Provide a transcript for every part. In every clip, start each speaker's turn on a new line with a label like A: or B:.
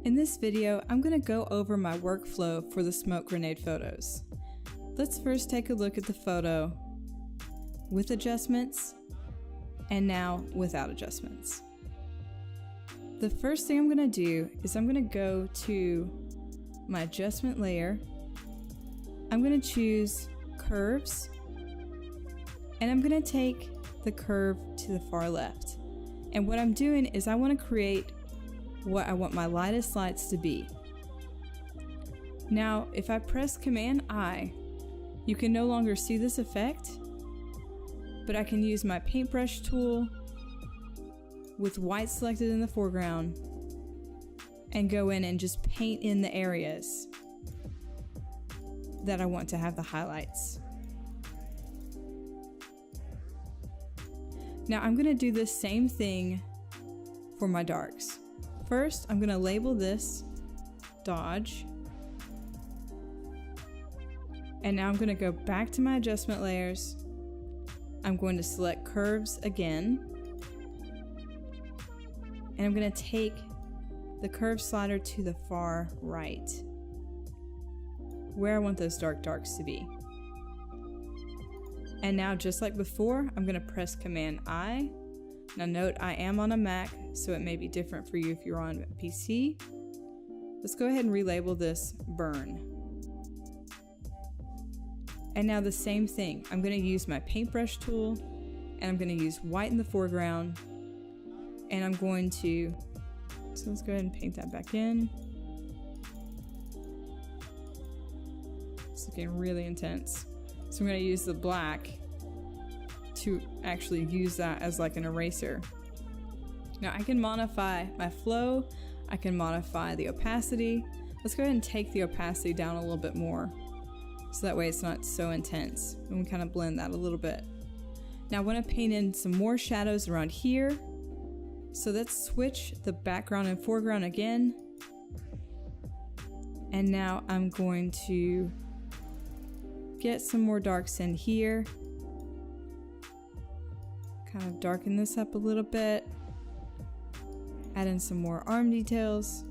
A: In this video, I'm going to go over my workflow for the smoke grenade photos. Let's first take a look at the photo with adjustments and now without adjustments. The first thing I'm going to do is I'm going to go to my adjustment layer. I'm going to choose curves and I'm going to take the curve to the far left. And what I'm doing is I want to create what I want my lightest lights to be. Now, if I press Command I, you can no longer see this effect, but I can use my paintbrush tool with white selected in the foreground and go in and just paint in the areas that I want to have the highlights. Now I'm going to do the same thing for my darks. First, I'm going to label this Dodge. And now I'm going to go back to my adjustment layers. I'm going to select curves again. And I'm going to take the curve slider to the far right, where I want those darks to be. And now, just like before, I'm going to press Command I. Now note, I am on a Mac, so it may be different for you if you're on a PC. Let's go ahead and relabel this Burn. And now the same thing. I'm going to use my paintbrush tool, and I'm going to use white in the foreground, and I'm going to, so let's go ahead and paint that back in. It's looking really intense. So I'm going to use the black to actually use that as like an eraser. Now I can modify my flow, I can modify the opacity. Let's go ahead and take the opacity down a little bit more, so that way it's not so intense. And we kind of blend that a little bit. Now I want to paint in some more shadows around here. So let's switch the background and foreground again. And now I'm going to get some more darks in here. Kind of darken this up a little bit. Add in some more arm details.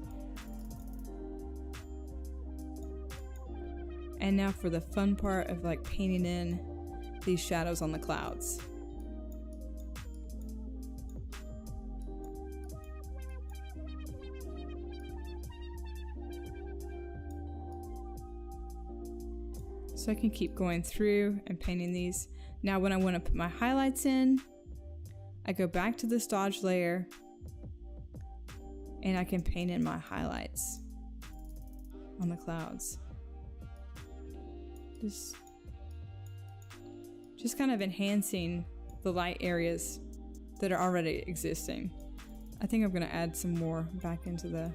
A: And now for the fun part of like painting in these shadows on the clouds. So I can keep going through and painting these. Now when I want to put my highlights in, I go back to this Dodge layer and I can paint in my highlights on the clouds. Just kind of enhancing the light areas that are already existing. I think I'm going to add some more back into the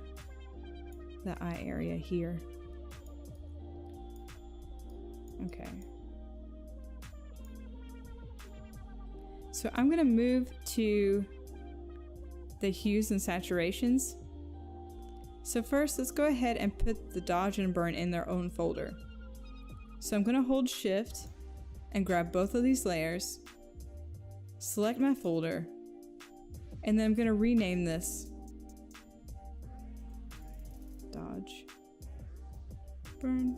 A: eye area here. Okay. So I'm going to move to the hues and saturations. So first, let's go ahead and put the Dodge and Burn in their own folder. So I'm going to hold Shift and grab both of these layers, select my folder, and then I'm going to rename this Dodge, Burn.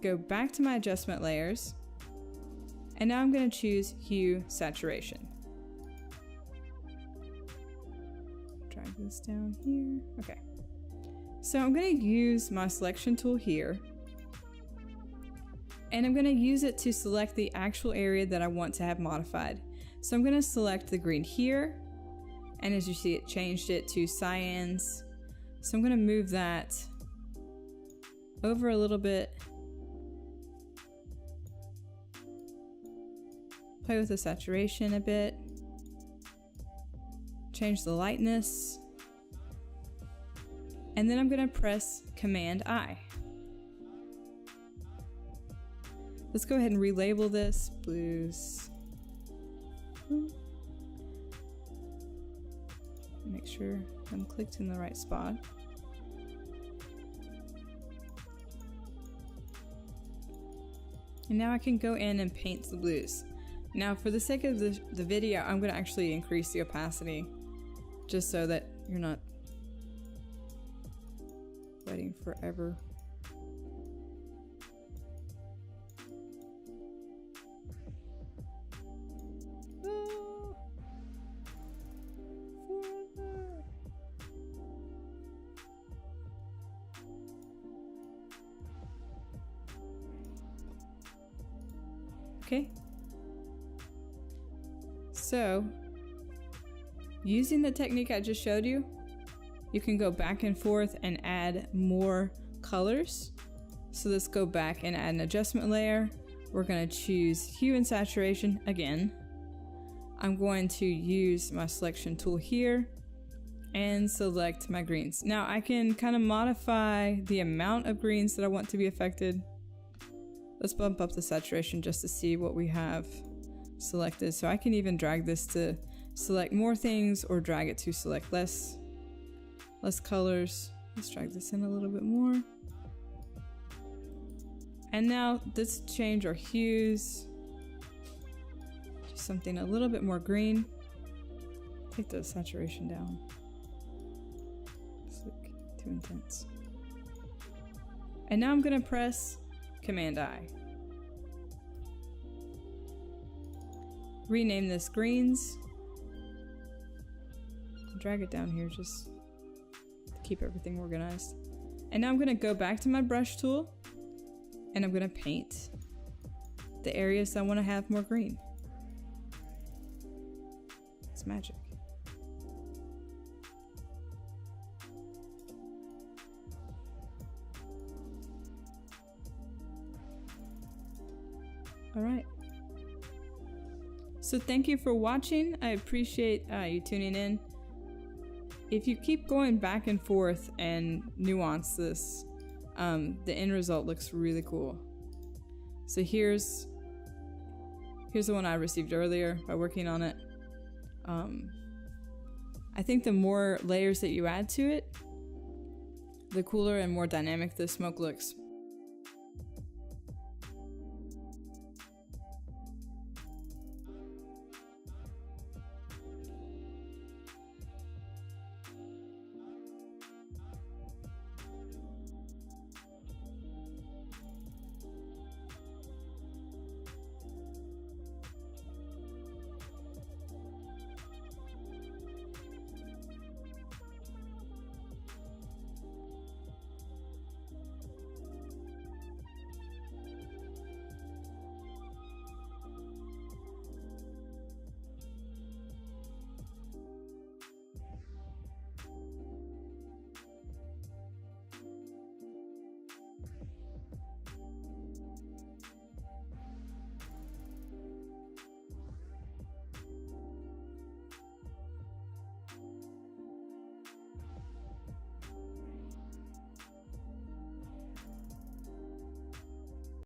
A: Go back to my adjustment layers, and now I'm going to choose Hue Saturation. Drag this down here. Okay. So I'm going to use my selection tool here, and I'm going to use it to select the actual area that I want to have modified. So I'm going to select the green here, and as you see, it changed it to cyans. So I'm going to move that over a little bit. Play with the saturation a bit. Change the lightness. And then I'm going to press Command I. Let's go ahead and relabel this blues. Make sure I'm clicked in the right spot. And now I can go in and paint the blues. Now for the sake of the video, I'm going to actually increase the opacity just so that you're not waiting forever. Okay, so using the technique I just showed you, you can go back and forth and add more colors. So let's go back and add an adjustment layer. We're going to choose hue and saturation again. I'm going to use my selection tool here and select my greens. Now I can kind of modify the amount of greens that I want to be affected. Let's bump up the saturation just to see what we have selected. So I can even drag this to select more things or drag it to select less colors. Let's drag this in a little bit more. And now let's change our hues to something a little bit more green. Take the saturation down. It's like too intense. And now I'm gonna press Command I. Rename this greens. Drag it down here just to keep everything organized. And now I'm gonna go back to my brush tool and I'm gonna paint the areas I wanna have more green. It's magic. All right. So thank you for watching. I appreciate you tuning in. If you keep going back and forth and nuance this, the end result looks really cool. So here's the one I received earlier by working on it. I think the more layers that you add to it, the cooler and more dynamic the smoke looks.